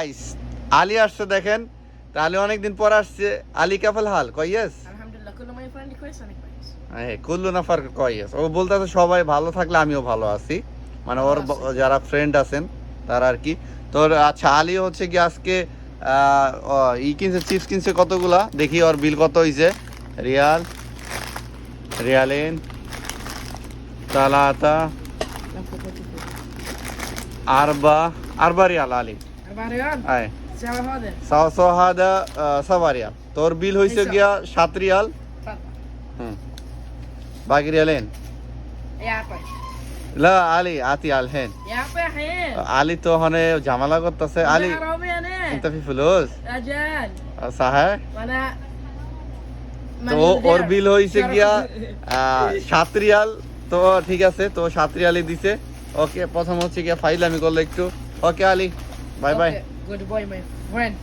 Guys Ali আসছে দেখেন, তাহলে অনেকদিন পর আসছে। আলী কাফল হাল কয়েস আলহামদুলিল্লাহ কুল্লু মাই ফ্রেন্ড রিকোয়েস্ট অনেক ভাইস। হ্যাঁ কুল্লু নাফার কয়েস। ও বলতেছে সবাই ভালো থাকলে আমিও ভালো আছি, মানে ওর যারা ফ্রেন্ড আছেন তারা আর কি। তোর আচ্ছা আলী হচ্ছে কি আজকে কিনছে, চিপস কিনছে কতগুলা, দেখি ওর বিল কত হয়েছে। রিয়ালেন তালাতা আরবা রিয়াল আলী Arbarian. আয় Sama hada. সাওসাহাদা সাবারিয়া। তোর বিল হয়েছে গিয়া 7 রিয়াল। হুম বাকি রিয়ালেন Ya apa? লা আলী আতি আলহেন। Ya apa hen? আলী তো ওখানে ঝামেলা করতেছে। Ali Arabi ane. انت في فلوس Ajal. صحيح। Mana? তো ওর বিল হয়েছে গিয়া 7 রিয়াল। তো ঠিক আছে, তো 7 রিয়ালই দিছে। ওকে প্রথম হচ্ছে গিয়া ফাইল আমি করলে একটু। Okay Ali bye bye. Good boy my friend.